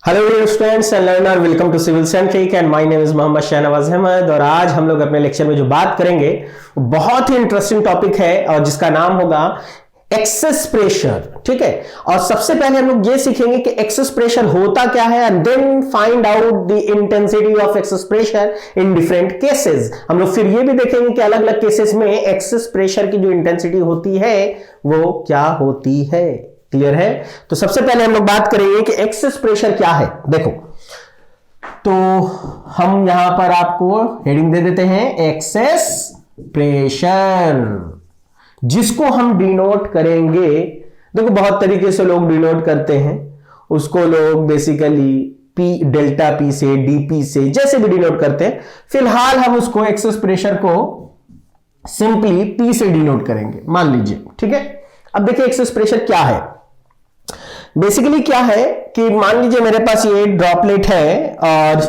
Hello dear students and learner, welcome to civil centric and my name is Mohammad Shahnawaz Ahmad. और आज हम लोग अपने लेक्चर में जो बात करेंगे वो बहुत ही इंटरेस्टिंग टॉपिक है और जिसका नाम होगा एक्सेस प्रेशर। ठीक है, और सबसे पहले हम लोग ये सीखेंगे कि एक्सेस प्रेशर होता क्या है and then find out the intensity of excess pressure in different cases. हम लोग फिर ये भी देखेंगे कि अलग अलग केसेस में एक्सेस प्रेशर की जो इंटेंसिटी होती है वो क्या होती है। क्लियर है? तो सबसे पहले हम लोग बात करेंगे कि एक्सेस प्रेशर क्या है। देखो, तो हम यहां पर आपको हेडिंग दे देते हैं एक्सेस प्रेशर, जिसको हम डिनोट करेंगे। देखो, बहुत तरीके से लोग डिनोट करते हैं उसको। लोग बेसिकली पी, डेल्टा पी से, डीपी से, जैसे भी डिनोट करते हैं। फिलहाल हम उसको एक्सेस प्रेशर को सिंपली पी से डिनोट करेंगे, मान लीजिए। ठीक है, अब देखिए एक्सेस प्रेशर क्या है। बेसिकली क्या है कि मान लीजिए मेरे पास ये ड्रॉपलेट है और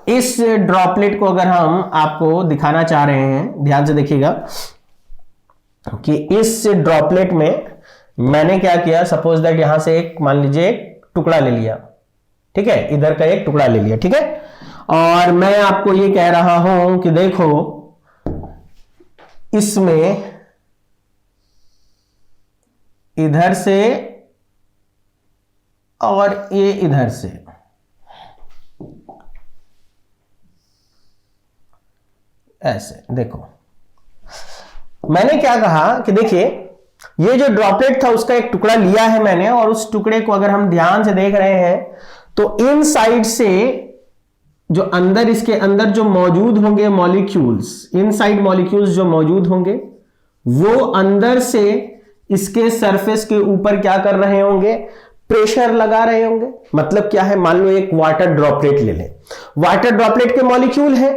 इस ड्रॉपलेट को अगर हम आपको दिखाना चाह रहे हैं, ध्यान से देखिएगा कि इस ड्रॉपलेट में मैंने क्या किया। सपोज दैट यहां से एक, मान लीजिए एक टुकड़ा ले लिया। ठीक है, इधर का एक टुकड़ा ले लिया। ठीक है, और मैं आपको ये कह रहा हूं कि देखो, इसमें इधर से और ये इधर से ऐसे देखो। मैंने क्या कहा कि देखिए, ये जो ड्रॉपलेट था उसका एक टुकड़ा लिया है मैंने, और उस टुकड़े को अगर हम ध्यान से देख रहे हैं तो इन साइड से जो अंदर, इसके अंदर जो मौजूद होंगे मॉलिक्यूल्स, इनसाइड मॉलिक्यूल्स जो मौजूद होंगे वो अंदर से इसके सरफेस के ऊपर क्या कर रहे होंगे, प्रेशर लगा रहे होंगे। मतलब क्या है, मान लो एक वाटर ड्रॉपलेट ले लें। वाटर ड्रॉपलेट के मॉलिक्यूल है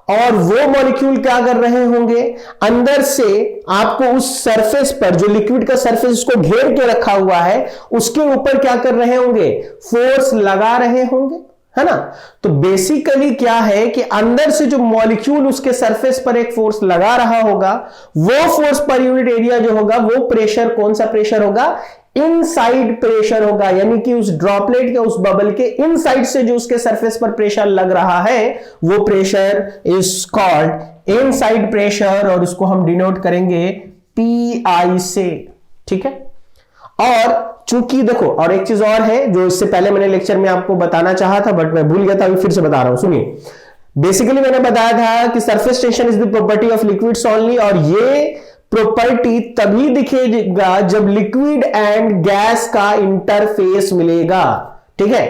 और वो मॉलिक्यूल क्या कर रहे होंगे, अंदर से आपको उस सरफेस पर, जो लिक्विड का सरफेस उसको घेर के रखा हुआ है, उसके ऊपर क्या कर रहे होंगे, फोर्स लगा रहे होंगे, है ना। तो बेसिकली क्या है कि अंदर से जो मॉलिक्यूल उसके सरफेस पर एक फोर्स लगा रहा होगा, वो फोर्स पर यूनिट एरिया जो होगा वो प्रेशर, कौन सा प्रेशर होगा, इनसाइड प्रेशर होगा। यानी कि उस ड्रॉपलेट के, उस बबल के इनसाइड से जो उसके सरफेस पर प्रेशर लग रहा है वो pressure is called inside pressure, और उसको हम डिनोट करेंगे पीआई से। ठीक है, और चूंकि देखो, और एक चीज और है जो इससे पहले मैंने लेक्चर में आपको बताना चाहा था बट मैं भूल गया था, अभी फिर से बता रहा हूं, सुनिए। बेसिकली मैंने बताया था कि surface tension is the property of liquids only, और ये प्रॉपर्टी तभी दिखेगा जब लिक्विड एंड गैस का इंटरफेस मिलेगा। ठीक है,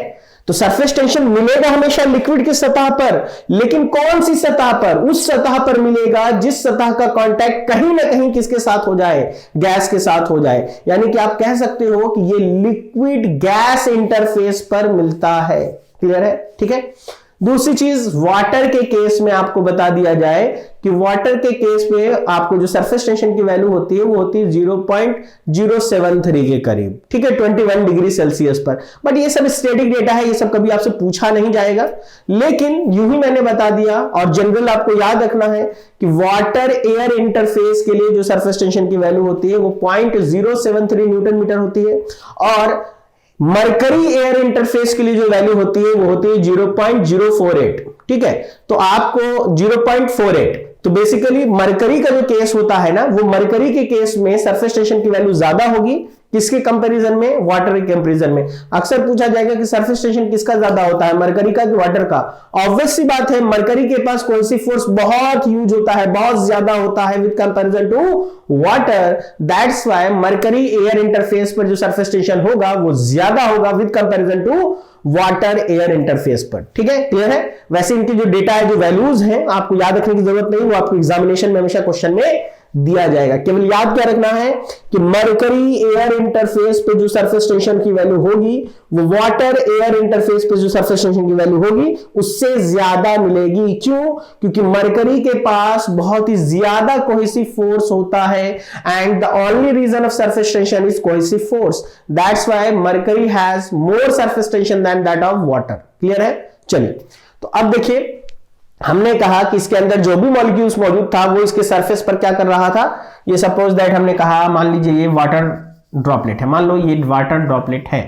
तो सरफेस टेंशन मिलेगा हमेशा लिक्विड की सतह पर, लेकिन कौन सी सतह पर, उस सतह पर मिलेगा जिस सतह का कांटेक्ट कहीं ना कहीं किसके साथ हो जाए, गैस के साथ हो जाए। यानी कि आप कह सकते हो कि ये लिक्विड गैस इंटरफेस पर मिलता है। क्लियर है? ठीक है, दूसरी चीज, वाटर के केस में आपको बता दिया जाए कि वाटर के केस में आपको जो सरफेस टेंशन की वैल्यू होती है वो होती है 0.073 के करीब। ठीक है, 21 डिग्री सेल्सियस पर। बट ये सब स्टैटिक डेटा है, ये सब कभी आपसे पूछा नहीं जाएगा, लेकिन यूं ही मैंने बता दिया। और जनरल आपको याद रखना है कि वाटर एयर इंटरफेस के लिए जो सरफेस टेंशन की वैल्यू होती है वो 0.073 न्यूटन मीटर होती है, और मरकरी एयर इंटरफेस के लिए जो वैल्यू होती है वो होती है 0.048। ठीक है, तो आपको 0.48, तो बेसिकली मरकरी का जो केस होता है ना, वो मरकरी के केस में सरफेस टेंशन की वैल्यू ज्यादा होगी। किसके कंपैरिजन में? वाटर के कंपैरिजन में। अक्सर पूछा जाएगा कि सरफेस टेंशन किसका ज्यादा होता है, मरकरी का कि वाटर का। ऑब्वियस सी बात है, मरकरी के पास कौन सी फोर्स बहुत यूज होता है, बहुत ज्यादा होता है with comparison to water. That's why mercury air interface पर जो सरफेस टेंशन होगा वो ज्यादा होगा with comparison to water air interface पर। ठीक है, क्लियर है? वैसे इनकी जो डेटा है, जो वैल्यूज हैं, आपको याद रखने की जरूरत नहीं, वो आपको एग्जामिनेशन में हमेशा क्वेश्चन में दिया जाएगा। केवल याद क्या रखना है कि मरकरी एयर इंटरफेस पे जो सरफेस टेंशन की वैल्यू होगी वो वाटर एयर इंटरफेस पे जो सरफेस टेंशन की वैल्यू होगी उससे ज्यादा मिलेगी। क्यों? क्योंकि मरकरी के पास बहुत ही ज्यादा कोहेसिव फोर्स होता है, and the only reason of surface tension is cohesive force. That's why mercury has more surface tension than that of water. Clear है? चलिए, तो अब देखिए, हमने कहा कि इसके अंदर जो भी मॉलिक्यूल्स मौजूद था वो इसके सरफेस पर क्या कर रहा था। ये सपोज दैट हमने कहा, मान लीजिए ये वाटर ड्रॉपलेट है, मान लो ये वाटर ड्रॉपलेट है।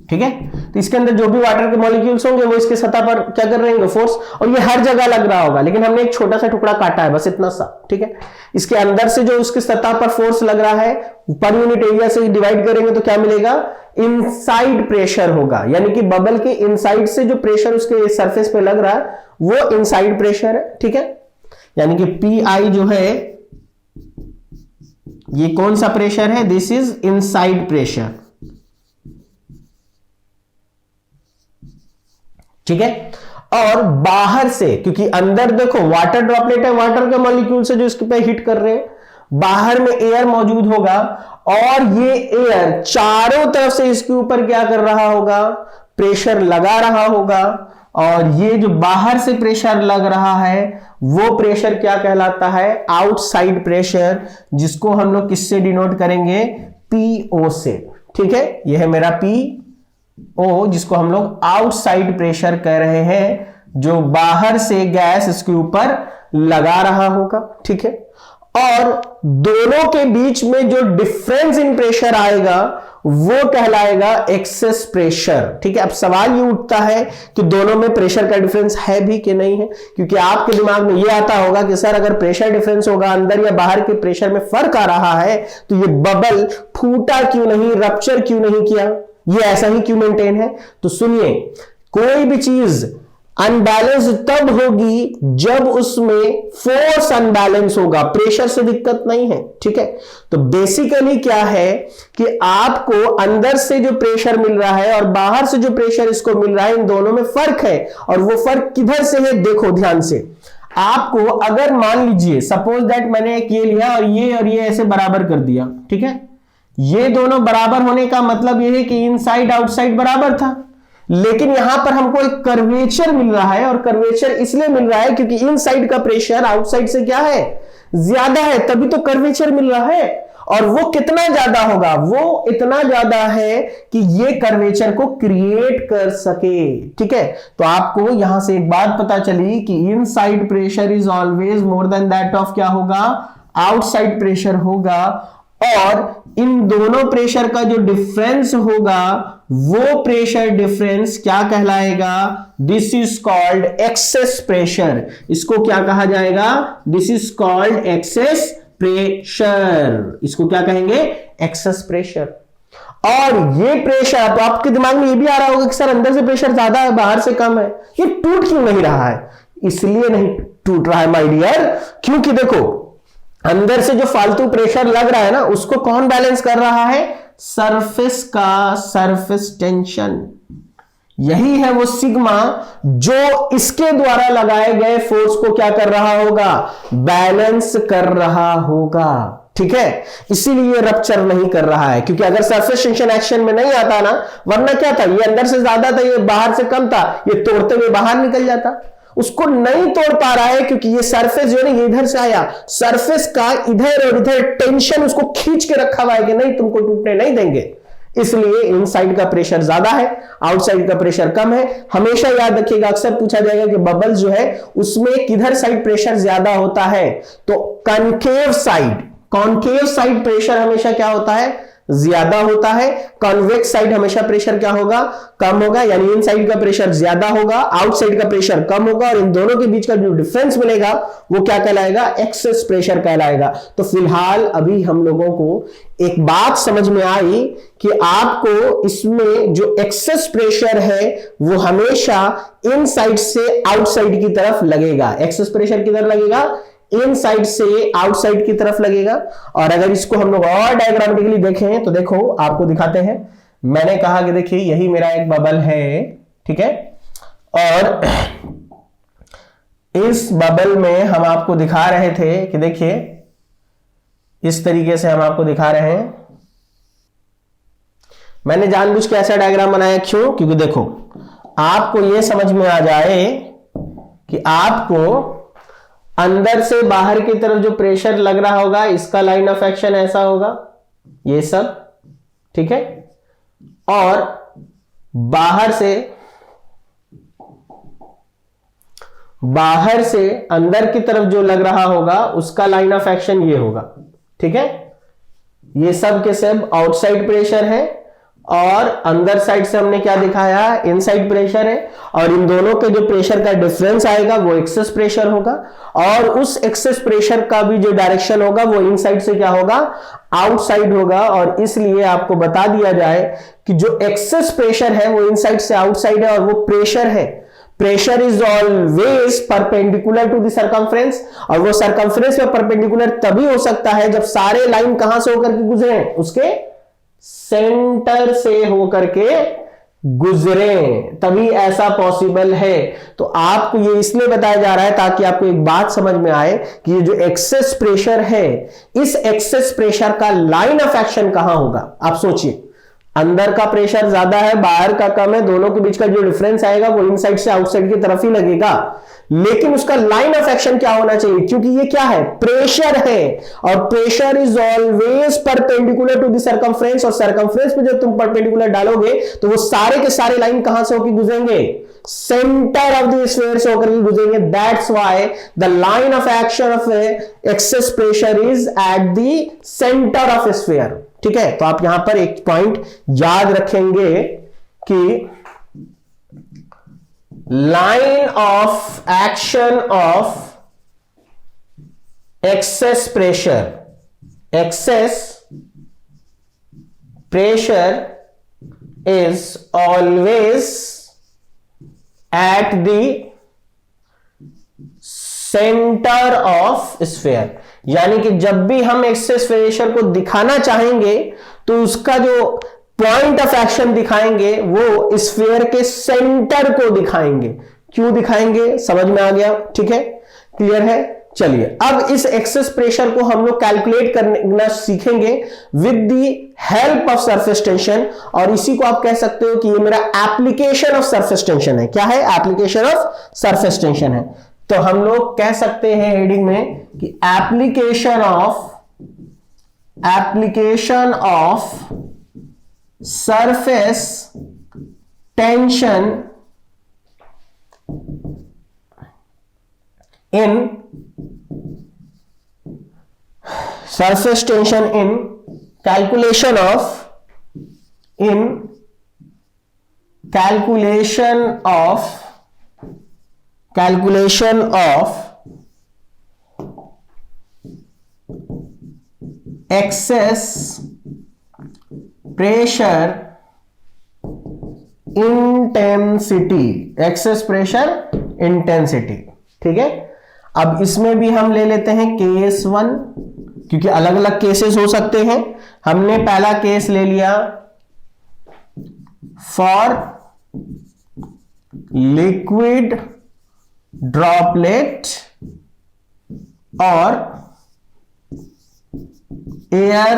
ठीक है, तो इसके अंदर जो भी वाटर के मॉलिक्यूल्स होंगे वो इसके सतह पर क्या कर रहे हैं, फोर्स, और ये हर जगह लग रहा होगा, लेकिन हमने एक छोटा सा टुकड़ा काटा है, बस इतना सा, ठीक है। इसके अंदर से जो उसके सतह पर फोर्स लग रहा है पर यूनिट एरिया से डिवाइड करेंगे तो क्या मिलेगा, इनसाइड प्रेशर होगा, यानी कि बबल के इनसाइड से जो प्रेशर उसके सरफेस पे लग रहा है वो इनसाइड प्रेशर है, ठीक है। यानी कि पी जो है ये कौन सा प्रेशर है, दिस इज इनसाइड प्रेशर, ठीक है। और बाहर से, क्योंकि अंदर देखो वाटर ड्रॉपलेट है, वाटर के मॉलिक्यूल से जो इसके पे हिट कर रहे हैं, बाहर में एयर मौजूद होगा और ये एयर चारों तरफ से इसके ऊपर क्या कर रहा होगा, प्रेशर लगा रहा होगा, और ये जो बाहर से प्रेशर लग रहा है वो प्रेशर क्या कहलाता है, आउटसाइड प्रेशर, जिसको हम लोग किससे डिनोट करेंगे, पीओ से, ठीक है। यह है मेरा पीओ, जिसको हम लोग आउटसाइड प्रेशर कह रहे हैं, जो बाहर से गैस इसके ऊपर लगा रहा होगा, ठीक है। और दोनों के बीच में जो डिफरेंस इन प्रेशर आएगा वो कहलाएगा एक्सेस प्रेशर, ठीक है। अब सवाल ये उठता है कि दोनों में प्रेशर का डिफरेंस है भी कि नहीं है, क्योंकि आपके दिमाग में ये आता होगा कि सर अगर प्रेशर डिफरेंस होगा, अंदर या बाहर के प्रेशर में फर्क आ रहा है, तो ये बबल फूटा क्यों नहीं, रप्चर क्यों नहीं किया, ये ऐसा ही क्यों मेंटेन है। तो सुनिए, कोई भी चीज अनबैलेंस तब होगी जब उसमें फोर्स अनबैलेंस होगा, प्रेशर से दिक्कत नहीं है, ठीक है। तो बेसिकली क्या है कि आपको अंदर से जो प्रेशर मिल रहा है और बाहर से जो प्रेशर इसको मिल रहा है, इन दोनों में फर्क है, और वो फर्क किधर से है, देखो ध्यान से। आपको अगर मान लीजिए सपोज दैट मैंने एक ये लिया और ये ऐसे बराबर कर दिया, ठीक है, ये दोनों बराबर होने का मतलब ये है कि इनसाइड आउटसाइड बराबर था, लेकिन यहां पर हमको एक कर्वेचर मिल रहा है, और कर्वेचर इसलिए मिल रहा है क्योंकि इनसाइड का प्रेशर आउटसाइड से क्या है, ज्यादा है, तभी तो कर्वेचर मिल रहा है। और वो कितना ज्यादा होगा, वो इतना ज्यादा है कि ये कर्वेचर को क्रिएट कर सके, ठीक है। तो आपको यहां से एक बात पता चली कि inside pressure is always more than that of क्या होगा, आउटसाइड प्रेशर होगा, और इन दोनों प्रेशर का जो डिफरेंस होगा वो प्रेशर डिफरेंस क्या कहलाएगा, this is called excess pressure. इसको क्या कहा जाएगा, this is called excess pressure, इसको क्या कहेंगे, एक्सेस प्रेशर। और ये प्रेशर, तो आपके दिमाग में ये भी आ रहा होगा कि सर अंदर से प्रेशर ज्यादा है बाहर से कम है, ये टूट क्यों नहीं रहा है, इसलिए नहीं टूट रहा है माय डियर, क्योंकि देखो अंदर से जो फालतू प्रेशर लग रहा है ना, उसको कौन बैलेंस कर रहा है, सरफेस का सरफेस टेंशन। यही है वो सिग्मा जो इसके द्वारा लगाए गए फोर्स को क्या कर रहा होगा, बैलेंस कर रहा होगा, ठीक है। इसीलिए रप्चर नहीं कर रहा है, क्योंकि अगर सरफेस टेंशन एक्शन में नहीं आता ना, वरना क्या था, ये अंदर से ज्यादा था, ये बाहर से कम था, ये तोड़ते हुए बाहर निकल जाता, उसको नहीं तोड़ पा रहा है क्योंकि ये सरफेस जो है ना, ये इधर से आया, सरफेस का इधर और इधर टेंशन उसको खींच के रखा हुआ है कि नहीं तुमको टूटने नहीं देंगे, इसलिए इनसाइड का प्रेशर ज्यादा है, आउटसाइड का प्रेशर कम है। हमेशा याद रखिएगा, अक्सर पूछा जाएगा कि बबल जो है उसमें किधर साइड प्रेशर ज्यादा होता है, तो कॉन्केव साइड प्रेशर हमेशा क्या होता है, ज्यादा होता है। कॉन्वेक्स साइड हमेशा प्रेशर क्या होगा, कम होगा, यानी इन साइड का प्रेशर ज्यादा होगा, आउटसाइड का प्रेशर कम होगा, और इन दोनों के बीच का जो डिफरेंस मिलेगा वो क्या कहलाएगा, एक्सेस प्रेशर कहलाएगा। तो फिलहाल अभी हम लोगों को एक बात समझ में आई कि आपको इसमें जो एक्सेस प्रेशर है वो हमेशा इन साइड से आउटसाइड की तरफ लगेगा, एक्सेस प्रेशर किधर लगेगा, इन साइड से आउटसाइड की तरफ लगेगा। और अगर इसको हम लोग और डायग्रामेटिकली देखें तो देखो आपको दिखाते हैं, मैंने कहा कि देखिए यही मेरा एक बबल है, ठीक है, और इस बबल में हम आपको दिखा रहे थे कि देखिए इस तरीके से हम आपको दिखा रहे हैं। मैंने जानबूझ के ऐसा डायग्राम बनाया, क्यों, क्योंकि देखो आपको यह समझ में आ जाए कि आपको अंदर से बाहर की तरफ जो प्रेशर लग रहा होगा इसका लाइन ऑफ एक्शन ऐसा होगा, ये सब, ठीक है, और बाहर से अंदर की तरफ जो लग रहा होगा उसका लाइन ऑफ एक्शन ये होगा, ठीक है। ये सब के सब आउटसाइड प्रेशर है, और अंदर साइड से हमने क्या दिखाया, इनसाइड प्रेशर है, और इन दोनों के जो प्रेशर का डिफरेंस आएगा वो एक्सेस प्रेशर होगा, और उस एक्सेस प्रेशर का भी जो डायरेक्शन होगा वो इनसाइड से क्या होगा, आउटसाइड होगा। और इसलिए आपको बता दिया जाए कि जो एक्सेस प्रेशर है वो इनसाइड से आउटसाइड है, और वो प्रेशर है, pressure is always perpendicular to the circumference, और वो सर्कमफ्रेंस में परपेंडिकुलर तभी हो सकता है जब सारे लाइन कहां से होकर के गुजरे, उसके सेंटर से होकर के गुजरे, तभी ऐसा पॉसिबल है। तो आपको ये इसलिए बताया जा रहा है ताकि आपको एक बात समझ में आए कि ये जो एक्सेस प्रेशर है, इस एक्सेस प्रेशर का लाइन ऑफ एक्शन कहां होगा। आप सोचिए, अंदर का प्रेशर ज्यादा है, बाहर का कम है, दोनों के बीच का जो डिफरेंस आएगा वो इनसाइड से आउटसाइड की तरफ ही लगेगा, लेकिन उसका लाइन ऑफ एक्शन क्या होना चाहिए, क्योंकि ये क्या है, प्रेशर है, और pressure is always perpendicular to the circumference, और सर्कमफ्रेंस पे जब तुम परपेंडिकुलर डालोगे तो वो सारे के सारे लाइन कहां से होकर गुजरेंगे, सेंटर ऑफ द स्फीयर से होकर गुजरेंगे। That's why the line of action of excess pressure is at the centre of sphere. ठीक है, तो आप यहां पर एक पॉइंट याद रखेंगे कि line of action of excess pressure is always at the centre of sphere, यानी कि जब भी हम एक्सेस प्रेशर को दिखाना चाहेंगे तो उसका जो पॉइंट ऑफ एक्शन दिखाएंगे वो स्फीयर के सेंटर को दिखाएंगे। क्यों दिखाएंगे, समझ में आ गया, ठीक है, क्लियर है। चलिए अब इस एक्सेस प्रेशर को हम लोग कैलकुलेट करना सीखेंगे with the help of surface tension, और इसी को आप कह सकते हो कि ये मेरा एप्लीकेशन ऑफ सरफेस टेंशन है। क्या है, एप्लीकेशन ऑफ सरफेस टेंशन है। तो हम लोग कह सकते हैं हेडिंग में कि application of surface tension in calculation of excess pressure intensity, ठीक है। अब इसमें भी हम ले लेते हैं केस 1, क्योंकि अलग अलग केसेस हो सकते हैं। हमने पहला केस ले लिया फॉर लिक्विड ड्रॉपलेट और एयर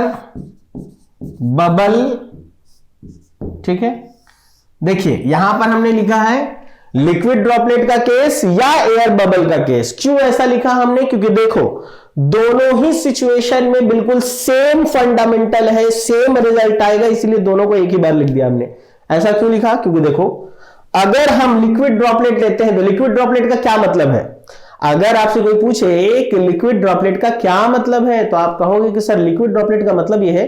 बबल, ठीक है। देखिए यहां पर हमने लिखा है लिक्विड ड्रॉपलेट का केस या एयर बबल का केस। क्यों ऐसा लिखा हमने, क्योंकि देखो दोनों ही सिचुएशन में बिल्कुल सेम फंडामेंटल है, सेम रिजल्ट आएगा, इसलिए दोनों को एक ही बार लिख दिया हमने। ऐसा क्यों लिखा, क्योंकि देखो अगर हम लिक्विड ड्रॉपलेट लेते हैं तो लिक्विड ड्रॉपलेट का क्या मतलब है। अगर आपसे कोई पूछे कि लिक्विड ड्रॉपलेट का क्या मतलब है, तो आप कहोगे कि सर लिक्विड ड्रॉपलेट का मतलब यह है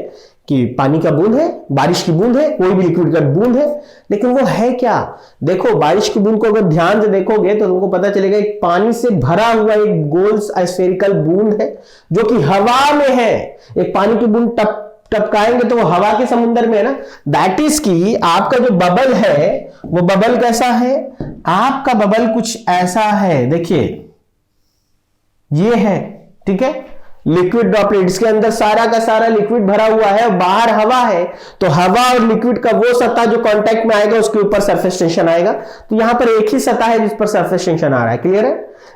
कि पानी का बूंद है, बारिश की बूंद है, कोई भी लिक्विड का बूंद है। लेकिन वो है क्या, देखो बारिश की बूंद को अगर ध्यान से देखोगे तो तुमको पता चलेगा एक पानी से भरा हुआ एक गोल स्फेरिकल बूंद है जो कि हवा में है। एक पानी की बूंद टपकाएंगे तो वो हवा के समुद्र में है ना। दैट इज की आपका जो बबल है वो बबल कैसा है, आपका बबल कुछ ऐसा है, देखिए ये है, ठीक है। लिक्विड ड्रॉपलेट, इसके अंदर सारा का सारा लिक्विड भरा हुआ है, बाहर हवा है, तो हवा और लिक्विड का वो सतह जो कांटेक्ट में आएगा उसके ऊपर सरफेस टेंशन आएगा। तो यहां पर एक ही सतह है जिस पर सरफेस टेंशन आ रहा है, क्लियर है।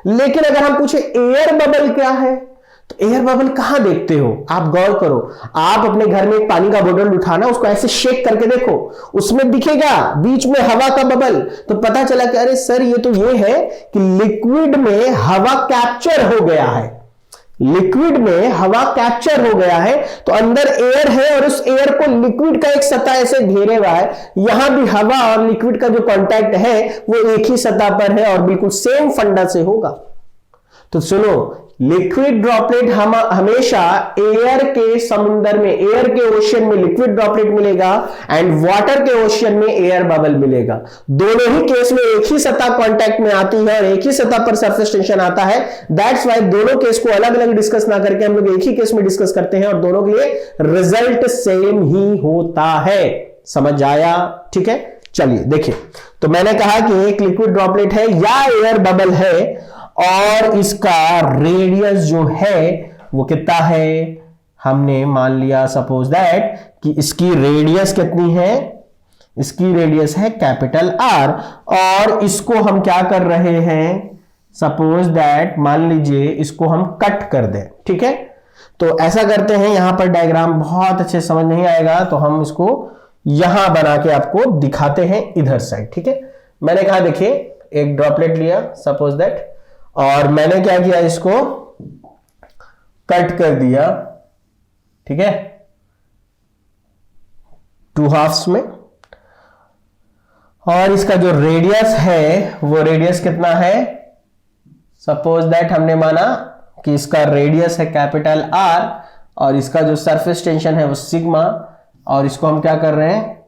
लेकिन अगर हम पूछे एयर बबल क्या है, तो एयर बबल कहां देखते हो, आप गौर करो, आप अपने घर में एक पानी का बोतल उठाना, उसको ऐसे शेक करके देखो, उसमें दिखेगा बीच में हवा का बबल। तो पता चला कि अरे सर ये तो ये है कि लिक्विड में हवा कैप्चर हो गया है, लिक्विड में हवा कैप्चर हो गया है, तो अंदर एयर है और उस एयर को लिक्विड का एक सतह ऐसे घेरे हुआ है। यहां भी हवा और लिक्विड का जो कांटेक्ट है वो एक ही सतह पर है और बिल्कुल सेम फंडा से होगा। तो सुनो, लिक्विड ड्रॉपलेट हम हमेशा एयर के समुद्र में, एयर के ओशियन में लिक्विड ड्रॉपलेट मिलेगा एंड वाटर के ओशियन में एयर बबल मिलेगा। दोनों ही केस में एक ही सतह कांटेक्ट में आती है और एक ही सतह पर सरफेस टेंशन आता है। दैट्स वाई दोनों केस को अलग अलग डिस्कस ना करके हम लोग एक ही केस में डिस्कस करते हैं और दोनों के लिए रिजल्ट सेम ही होता है। समझ आया? ठीक है, चलिए देखिए। तो मैंने कहा कि एक लिक्विड ड्रॉपलेट है या एयर बबल है और इसका रेडियस जो है वो कितना है, हमने मान लिया सपोज दैट कि इसकी रेडियस कितनी है, इसकी रेडियस है कैपिटल आर और इसको हम क्या कर रहे हैं, सपोज दैट मान लीजिए इसको हम कट कर दें। ठीक है, तो ऐसा करते हैं, यहां पर डायग्राम बहुत अच्छे समझ नहीं आएगा तो हम इसको यहां बना के आपको दिखाते हैं इधर साइड। ठीक है, मैंने कहा देखिए एक ड्रॉपलेट लिया सपोज दैट और मैंने क्या किया, इसको कट कर दिया। ठीक है, 2 हाफ्स में और इसका जो रेडियस है वो रेडियस कितना है, सपोज दैट हमने माना कि इसका रेडियस है कैपिटल आर और इसका जो सरफेस टेंशन है वो सिग्मा और इसको हम क्या कर रहे हैं,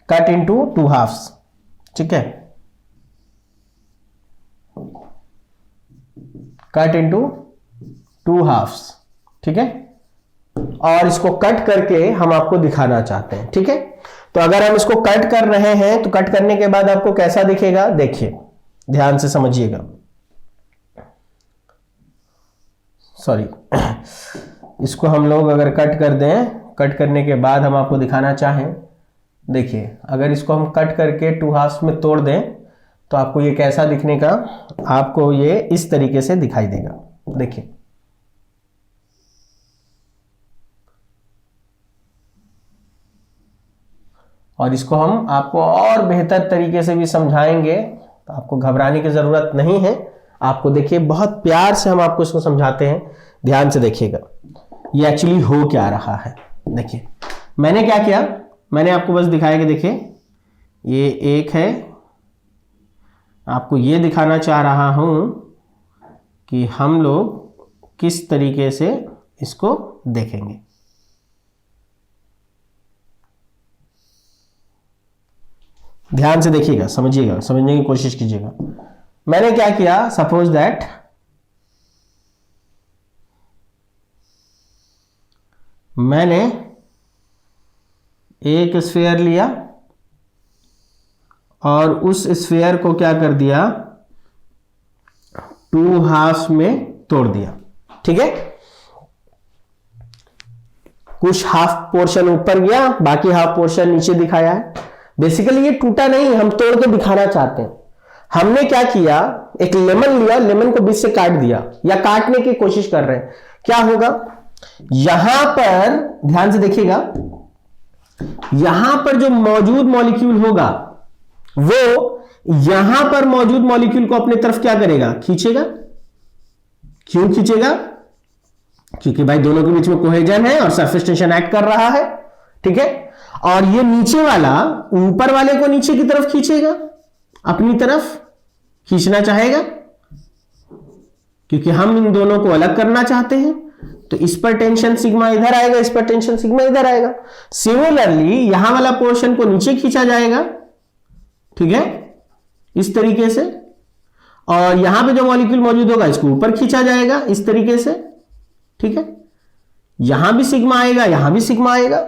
कट इनटू 2 हाफ्स। ठीक है, कट इनटू 2 हाफ्स। ठीक है, और इसको कट करके हम आपको दिखाना चाहते हैं। ठीक है, तो अगर हम इसको कट कर रहे हैं तो कट करने के बाद आपको कैसा दिखेगा, देखिए ध्यान से समझिएगा। सॉरी, इसको हम लोग अगर कट कर दें, कट करने के बाद हम आपको दिखाना चाहें, देखिए अगर इसको हम कट करके 2 हाफ्स में तोड़ दें तो आपको ये कैसा दिखने का, आपको ये इस तरीके से दिखाई देगा। देखिए और इसको हम आपको और बेहतर तरीके से भी समझाएंगे, तो आपको घबराने की जरूरत नहीं है। आपको देखिए बहुत प्यार से हम आपको इसको समझाते हैं, ध्यान से देखिएगा ये एक्चुअली हो क्या रहा है। देखिए मैंने क्या किया, मैंने आपको बस दिखाया कि देखिए ये एक है, आपको ये दिखाना चाह रहा हूं कि हम लोग किस तरीके से इसको देखेंगे। ध्यान से देखिएगा, समझिएगा, समझने की कोशिश कीजिएगा। मैंने क्या किया, सपोज दैट मैंने एक स्फीयर लिया और उस स्फीयर को क्या कर दिया, 2 हाफ्स में तोड़ दिया। ठीक है, कुछ हाफ पोर्शन ऊपर गया, बाकी हाफ पोर्शन नीचे दिखाया है। बेसिकली ये टूटा नहीं, हम तोड़ के दिखाना चाहते हैं। हमने क्या किया, एक लेमन लिया, लेमन को बीच से काट दिया या काटने की कोशिश कर रहे हैं। क्या होगा, यहां पर ध्यान से देखिएगा, यहां पर जो मौजूद मॉलिक्यूल होगा वो यहां पर मौजूद मॉलिक्यूल को अपनी तरफ क्या करेगा, खींचेगा। क्यों खींचेगा, क्योंकि भाई दोनों के बीच में कोहेजन है और सरफेस टेंशन एक्ट कर रहा है। ठीक है, और ये नीचे वाला ऊपर वाले को नीचे की तरफ खींचेगा, अपनी तरफ खींचना चाहेगा, क्योंकि हम इन दोनों को अलग करना चाहते हैं। तो इस पर टेंशन सिग्मा इधर आएगा, इस पर टेंशन सिग्मा इधर आएगा। सिमिलरली यहां वाला पोर्शन को नीचे खींचा जाएगा। ठीक है, इस तरीके से, और यहां पे जो मॉलिक्यूल मौजूद होगा इसको ऊपर खींचा जाएगा इस तरीके से। ठीक है, यहां भी सिग्मा आएगा, यहां भी सिग्मा आएगा,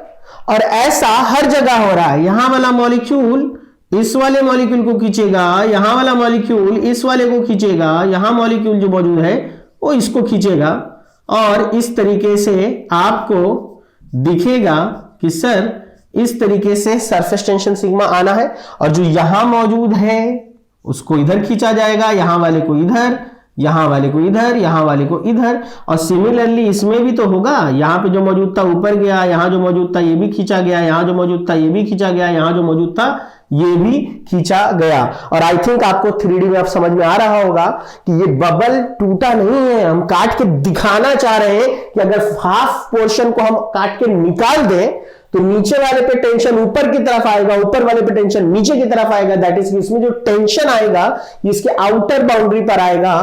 और ऐसा हर जगह हो रहा है। यहां वाला मॉलिक्यूल इस वाले मॉलिक्यूल को खींचेगा, यहां वाला मॉलिक्यूल इस वाले को खींचेगा, यहां मॉलिक्यूल जो मौजूद है वो इसको खींचेगा, और इस तरीके से आपको दिखेगा कि सर इस तरीके से सरफेस टेंशन सिग्मा आना है, और जो यहां मौजूद है उसको इधर खींचा जाएगा, यहां वाले को इधर, यहां वाले को इधर, यहां वाले को इधर। और सिमिलरली इसमें भी तो होगा, यहां पे जो मौजूद था ऊपर गया, यहां जो मौजूद था ये भी खींचा गया, यहां जो मौजूद था ये भी खींचा गया, यहां जो मौजूद था ये भी खींचा गया। और आई थिंक आपको 3D में आप समझ में आ रहा होगा कि ये बबल टूटा नहीं है, हम काट के दिखाना चाह रहे हैं कि अगर हाफ पोर्शन को हम काट के निकाल दें तो नीचे वाले पे टेंशन ऊपर की तरफ आएगा, ऊपर वाले पे टेंशन नीचे की तरफ आएगा। दैट इज इसमें जो टेंशन आएगा इसके आउटर बाउंड्री पर आएगा,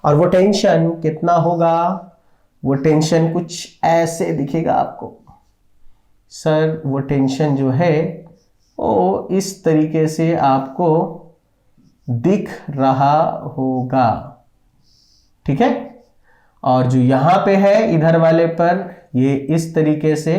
और वो टेंशन कितना होगा, वो टेंशन कुछ ऐसे दिखेगा आपको। सर वो टेंशन जो है वो इस तरीके से आपको दिख रहा होगा, ठीक है। और जो यहां पे है इधर वाले पर, ये इस तरीके से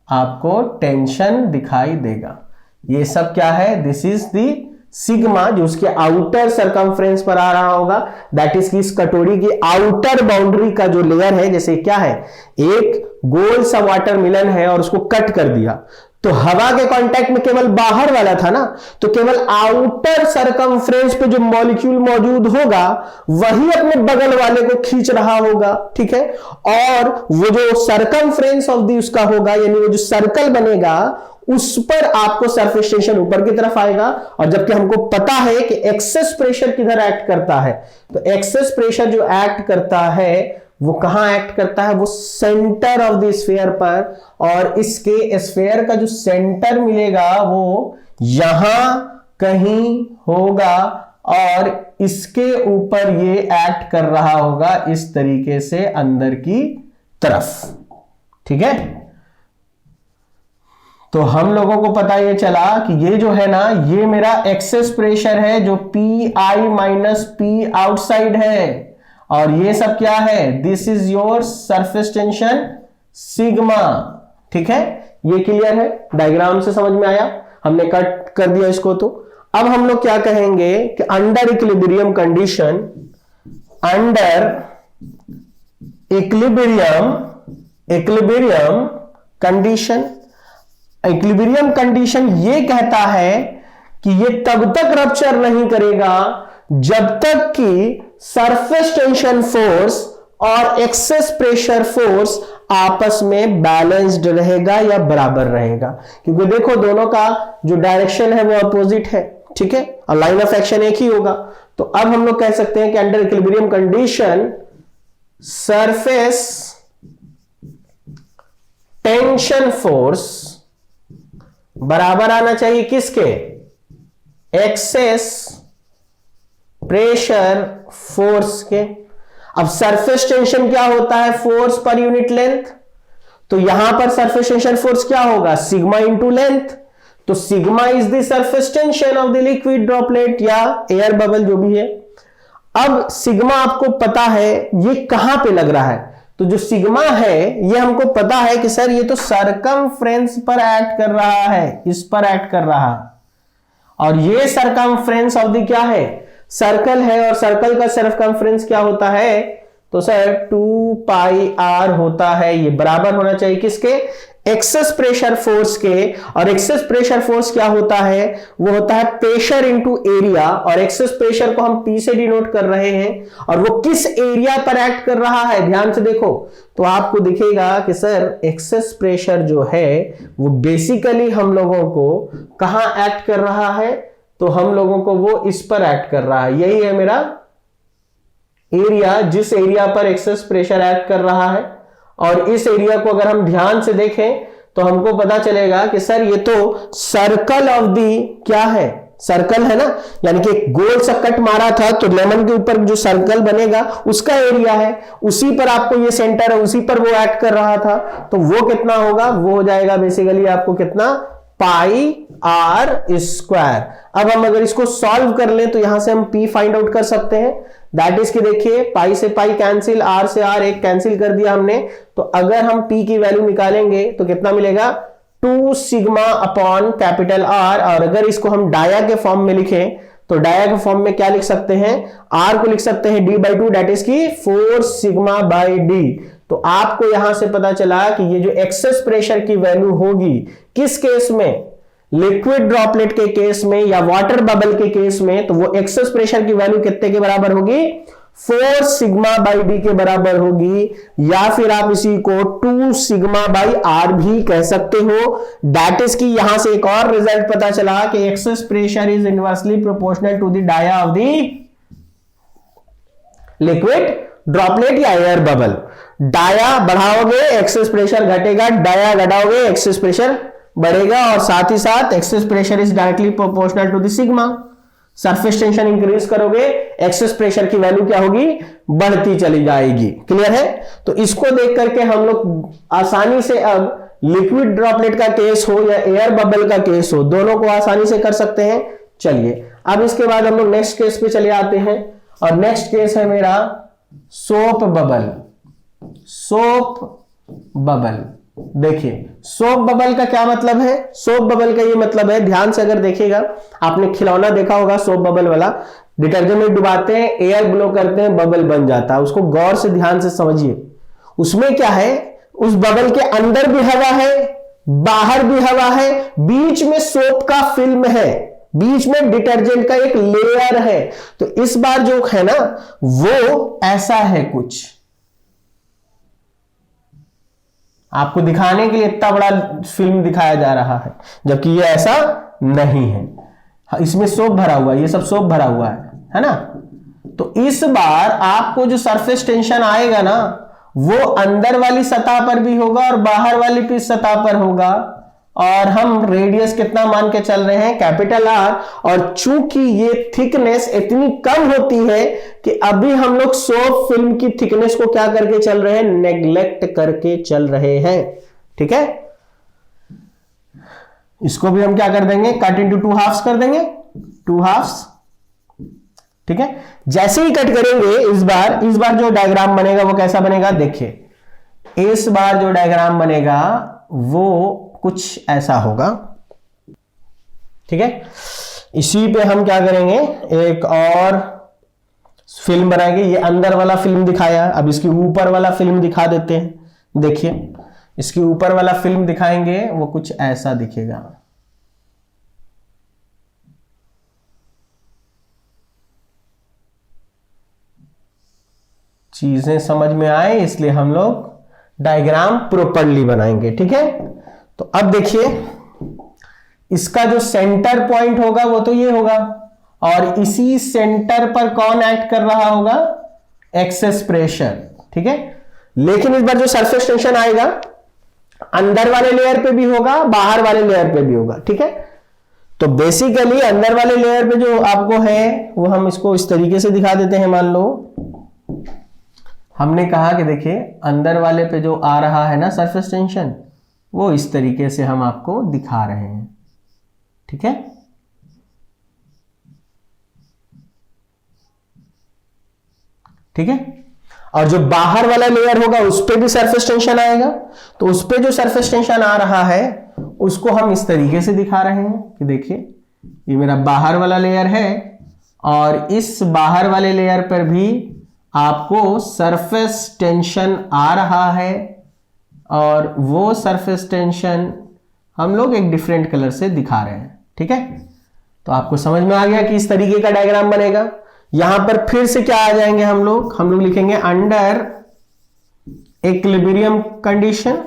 आपको टेंशन दिखाई देगा। ये सब क्या है, दिस इज दी सिग्मा, जो उसके आउटर सरकमफ्रेंस पर आ रहा होगा। दैट इज कि इस कटोरी की आउटर बाउंड्री का जो लेयर है, जैसे क्या है, एक गोल सा वाटरमेलन है और उसको कट कर दिया, तो हवा के कांटेक्ट में केवल बाहर वाला था ना, तो केवल आउटर सरकमफ्रेंस पे जो मॉलिक्यूल मौजूद होगा वही अपने बगल वाले को खींच रहा होगा, ठीक है। और वो जो सरकमफ्रेंस ऑफ दी उसका होगा, यानी वो जो सर्कल बनेगा उस पर आपको सरफेस टेंशन ऊपर की तरफ आएगा। और जबकि हमको पता है कि एक्सेस प्रेशर किधर एक्ट करता है, तो एक्सेस प्रेशर जो एक्ट करता है वो कहां एक्ट करता है, वो सेंटर ऑफ द स्फीयर पर, और इसके स्फीयर का जो सेंटर मिलेगा वो यहां कहीं होगा, और इसके ऊपर ये एक्ट कर रहा होगा इस तरीके से अंदर की तरफ, ठीक है। तो हम लोगों को पता ये चला कि ये जो है ना, ये मेरा एक्सेस प्रेशर है जो P I minus P outside है, और ये सब क्या है, this is your surface tension sigma, ठीक है। ये क्लियर है, डायग्राम से समझ में आया, हमने कट कर दिया इसको। तो अब हम लोग क्या कहेंगे कि under equilibrium condition, under equilibrium condition, equilibrium condition ये कहता है कि ये तब तक रप्चर नहीं करेगा जब तक कि सरफेस टेंशन फोर्स और एक्सेस प्रेशर फोर्स आपस में बैलेंस्ड रहेगा या बराबर रहेगा, क्योंकि देखो दोनों का जो डायरेक्शन है वो अपोजिट है, ठीक है, और लाइन ऑफ एक्शन एक ही होगा। तो अब हम लोग कह सकते हैं कि under equilibrium condition surface tension force बराबर आना चाहिए किसके, एक्सेस प्रेशर फोर्स के। अब सरफेस टेंशन क्या होता है, फोर्स पर यूनिट लेंथ, तो यहां पर सरफेस टेंशन फोर्स क्या होगा, सिग्मा इंटू लेंथ। तो sigma is the surface tension of the liquid droplet या एयर बबल जो भी है। अब सिग्मा आपको पता है ये कहां पे लग रहा है, तो जो सिग्मा है ये हमको पता है कि सर ये तो सरकमफ्रेंस पर एक्ट कर रहा है, इस पर एक्ट कर रहा है, और ये सरकमफ्रेंस ऑफ द क्या है, सर्कल है, और सर्कल का सरकमफ्रेंस क्या होता है, तो सर 2 पाई आर होता है। ये बराबर होना चाहिए किसके, एक्सेस प्रेशर फोर्स के, और एक्सेस प्रेशर फोर्स क्या होता है, वो होता है प्रेशर इनटू एरिया, और एक्सेस प्रेशर को हम पी से डिनोट कर रहे हैं, और वो किस एरिया पर एक्ट कर रहा है, ध्यान से देखो तो आपको दिखेगा कि सर एक्सेस प्रेशर जो है वो बेसिकली हम लोगों को कहां एक्ट कर रहा है, तो हम लोगों को वो इस पर एक्ट कर रहा है, यही है मेरा एरिया, जिस एरिया पर एक्सेस प्रेशर एक्ट कर रहा है। और इस एरिया को अगर हम ध्यान से देखें तो हमको पता चलेगा कि सर ये तो सर्कल ऑफ दी क्या है, सर्कल है ना, यानी कि एक गोल सा कट मारा था तो लेमन के ऊपर जो सर्कल बनेगा उसका एरिया है, उसी पर आपको ये सेंटर है, उसी पर वो एक्ट कर रहा था, तो वो कितना होगा, वो हो जाएगा बेसिकली आपको कितना, पाई आर स्क्वायर। अब हम अगर इसको सॉल्व कर लें तो यहां से हम पी फाइंड आउट कर सकते हैं, दैट इज कि देखिए पाई से पाई कैंसिल, आर से आर एक कैंसिल कर दिया हमने, तो अगर हम पी की वैल्यू निकालेंगे तो कितना मिलेगा, 2 सिग्मा अपॉन कैपिटल आर, और अगर इसको हम डाया के फॉर्म में लिखें तो डाया के फॉर्म में क्या लिख सकते हैं, आर को लिख सकते हैं d/2, दैट इज की 4 सिग्मा बाई डी। तो आपको यहां से पता चला कि ये जो एक्सेस प्रेशर की वैल्यू होगी किस केस में, लिक्विड ड्रॉपलेट के केस में या वाटर बबल के केस में, तो वो एक्सेस प्रेशर की वैल्यू कितने के बराबर होगी, 4 सिग्मा बाई डी के बराबर होगी, या फिर आप इसी को 2 सिग्मा बाई आर भी कह सकते हो। दैट इज कि यहां से एक और रिजल्ट पता चला कि excess pressure is inversely proportional to the dia of the liquid droplet या एयर बबल। डाया बढ़ाओगे एक्सेस प्रेशर घटेगा, डाया घटाओगे एक्सेस प्रेशर बढ़ेगा और साथ ही साथ excess pressure is directly proportional to the sigma. Surface tension increase करोगे, एक्सेस प्रेशर की वैल्यू क्या होगी, बढ़ती चली जाएगी। क्लियर है? तो इसको देख करके हम लोग आसानी से अब लिक्विड ड्रॉपलेट का केस हो या एयर बबल का केस हो, दोनों को आसानी से कर सकते हैं। चलिए अब इसके बाद हम लोग नेक्स्ट केस पे चले आते हैं और नेक्स्ट केस है मेरा सोप बबल। सोप बबल, देखिए सोप बबल का क्या मतलब है? सोप बबल का ये मतलब है, ध्यान से अगर देखिएगा, आपने खिलौना देखा होगा सोप बबल वाला, डिटर्जेंट में डुबाते हैं, एयर ब्लो करते हैं, बबल बन जाता है। उसको गौर से ध्यान से समझिए। उसमें क्या है, उस बबल के अंदर भी हवा है, बाहर भी हवा है, बीच में सोप का फिल्म है, बीच में डिटर्जेंट का एक लेयर है। तो इस बार जो है ना वो ऐसा है कुछ, आपको दिखाने के लिए इतना बड़ा फिल्म दिखाया जा रहा है, जबकि ये ऐसा नहीं है। इसमें सोप भरा हुआ है, ये सब सोप भरा हुआ है ना। तो इस बार आपको जो सरफेस टेंशन आएगा ना वो अंदर वाली सतह पर भी होगा और बाहर वाली भी सतह पर होगा। और हम रेडियस कितना मान के चल रहे हैं, कैपिटल आर। और चूंकि ये थिकनेस इतनी कम होती है कि अभी हम लोग सोप फिल्म की थिकनेस को क्या करके चल रहे हैं, नेग्लेक्ट करके चल रहे हैं। ठीक है, इसको भी हम क्या कर देंगे, कट इनटू 2 हाफ्स कर देंगे, 2 हाफ्स। ठीक है, जैसे ही कट करेंगे इस बार जो डायग्राम बनेगा वो कैसा बनेगा, देखिए इस बार जो डायग्राम बनेगा वो कुछ ऐसा होगा। ठीक है, इसी पे हम क्या करेंगे, एक और फिल्म बनाएंगे। ये अंदर वाला फिल्म दिखाया, अब इसके ऊपर वाला फिल्म दिखा देते हैं। देखिए इसके ऊपर वाला फिल्म दिखाएंगे, वो कुछ ऐसा दिखेगा। चीजें समझ में आए इसलिए हम लोग डायग्राम प्रॉपर्ली बनाएंगे। ठीक है, तो अब देखिए इसका जो सेंटर पॉइंट होगा वो तो ये होगा, और इसी सेंटर पर कौन एक्ट कर रहा होगा, एक्सेस प्रेशर। ठीक है, लेकिन इस बार जो सरफेस टेंशन आएगा अंदर वाले लेयर पे भी होगा, बाहर वाले लेयर पे भी होगा। ठीक है, तो बेसिकली अंदर वाले लेयर पे जो आपको है वो हम इसको इस तरीके से दिखा देते हैं। मान लो हमने कहा कि देखिए अंदर वाले पे जो आ रहा है ना सरफेस टेंशन, वो इस तरीके से हम आपको दिखा रहे हैं। ठीक है, ठीक है, और जो बाहर वाला लेयर होगा उस पे भी सरफेस टेंशन आएगा। तो उस पे जो सरफेस टेंशन आ रहा है उसको हम इस तरीके से दिखा रहे हैं कि देखिए ये मेरा बाहर वाला लेयर है और इस बाहर वाले लेयर पर भी आपको सरफेस टेंशन आ रहा है, और वो सरफेस टेंशन हम लोग एक डिफरेंट कलर से दिखा रहे हैं। ठीक है, तो आपको समझ में आ गया कि इस तरीके का डायग्राम बनेगा। यहां पर फिर से क्या आ जाएंगे हम लोग लिखेंगे under equilibrium condition,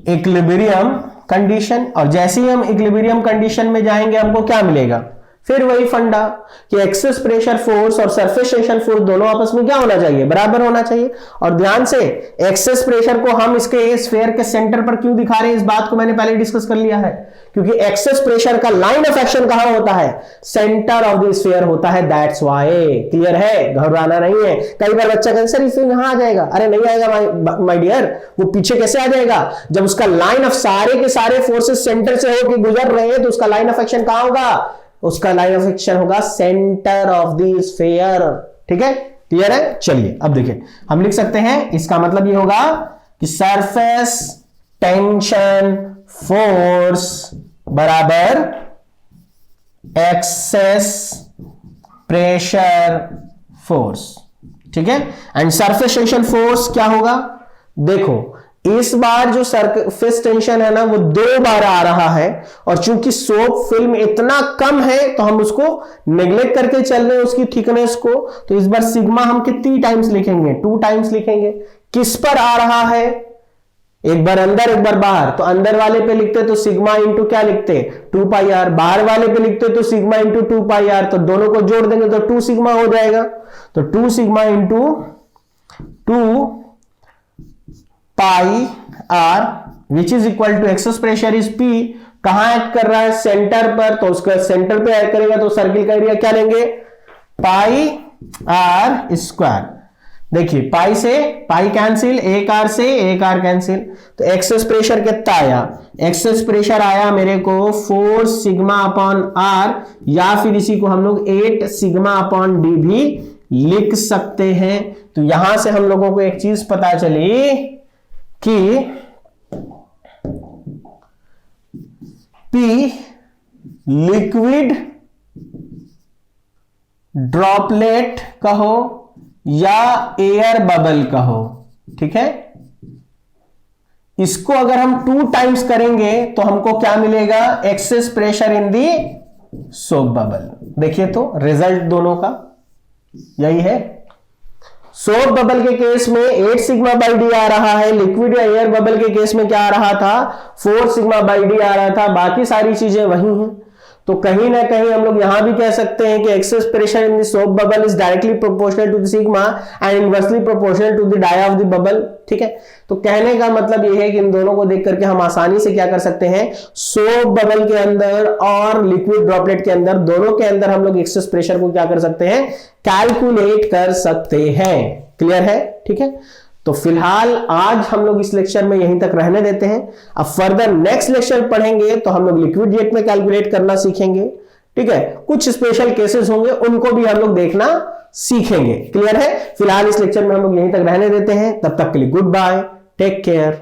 equilibrium condition. और जैसे ही हम इक्विलिब्रियम कंडीशन में जाएंगे हमको क्या मिलेगा, फिर वही फंडा कि एक्सेस प्रेशर फोर्स और सरफेस टेंशन फोर्स दोनों आपस में क्या होना चाहिए, बराबर होना चाहिए। और ध्यान से एक्सेस प्रेशर को हम इसके स्फीयर के सेंटर पर क्यों दिखा रहे हैं, इस बात को मैंने पहले डिस्कस कर लिया है, क्योंकि एक्सेस प्रेशर का लाइन ऑफ एक्शन कहां होता है, सेंटर ऑफ द स्फीयर होता है। दैट्स व्हाई, क्लियर है, घबराना नहीं है। कई बार बच्चा कहता है सर इससे यहां आ जाएगा, अरे नहीं आएगा माय डियर, वो पीछे कैसे आ जाएगा, जब उसका लाइन ऑफ सारे के सारे फोर्सेस सेंटर से होकर गुजर रहे हैं तो उसका लाइन ऑफ एक्शन कहां होगा, उसका लाइन ऑफ एक्शन होगा सेंटर ऑफ द स्फीयर। ठीक है, क्लियर है। चलिए अब देखिए हम लिख सकते हैं, इसका मतलब ये होगा कि सरफेस टेंशन फोर्स बराबर एक्सेस प्रेशर फोर्स। ठीक है, एंड सरफेस टेंशन फोर्स क्या होगा, देखो इस बार जो सरफेस टेंशन है ना वो 2 बार आ रहा है, और चूंकि सोप फिल्म इतना कम है तो हम उसको नेग्लेक्ट करके चल रहे हैं उसकी थिकनेस को। तो इस बार सिग्मा हम कितनी टाइम्स लिखेंगे, 2 टाइम्स लिखेंगे। किस पर आ रहा है, एक बार अंदर एक बार बाहर, तो अंदर वाले पे लिखते तो सिग्मा इंटू क्या लिखते 2 पाई आर, बाहर वाले पे लिखते तो सिग्मा इंटू 2 पाई आर। तो दोनों को जोड़ देंगे तो 2 सिग्मा हो जाएगा। तो 2 sigma into 2 pi r which is equal to excess pressure is P, कहां एक्ट कर रहा है, सेंटर पर, तो उसका सेंटर पे एक्ट करेगा तो सर्किल का एरिया क्या लेंगे, पाई आर स्क्वायर। देखिए पाई से पाई कैंसिल, एक आर से एक आर कैंसिल, तो एक्सेस प्रेशर कितना आया, एक्सेस प्रेशर आया मेरे को 4 सिग्मा अपॉन आर, या फिर इसी को हम लोग 8 सिग्मा अपॉन डी भी लिख सकते हैं। तो यहां से हम लोगों को एक चीज पता चली कि P लिक्विड ड्रॉपलेट कहो या एयर बबल कहो, ठीक है, इसको अगर हम 2 टाइम्स करेंगे तो हमको क्या मिलेगा, एक्सेस प्रेशर इन दी सोप बबल। देखिए तो रिजल्ट दोनों का यही है। सोप बबल के केस में 8 सिग्मा बाई डी आ रहा है, लिक्विड या एयर बबल के केस में क्या आ रहा था, 4 सिग्मा बाई डी आ रहा था, बाकी सारी चीजें वही हैं। तो कहीं ना कहीं हम लोग यहां भी कह सकते हैं कि excess pressure in the soap bubble is directly proportional to the sigma and inversely proportional to the dia of the bubble, ठीक है। तो कहने का मतलब यह है कि इन दोनों को देख करके हम आसानी से क्या कर सकते हैं, सोप बबल के अंदर और लिक्विड ड्रॉपलेट के अंदर, दोनों के अंदर हम लोग एक्सेस प्रेशर को क्या कर सकते हैं, कैलकुलेट कर सकते हैं। क्लियर है, ठीक है। तो फिलहाल आज हम लोग इस लेक्चर में यहीं तक रहने देते हैं। अब फर्दर नेक्स्ट लेक्चर पढ़ेंगे तो हम लोग लिक्विड जेट में कैलकुलेट करना सीखेंगे, ठीक है। कुछ स्पेशल केसेस होंगे उनको भी हम लोग देखना सीखेंगे। क्लियर है। फिलहाल इस लेक्चर में हम लोग यहीं तक रहने देते हैं। तब तक के लिए गुड बाय, टेक केयर।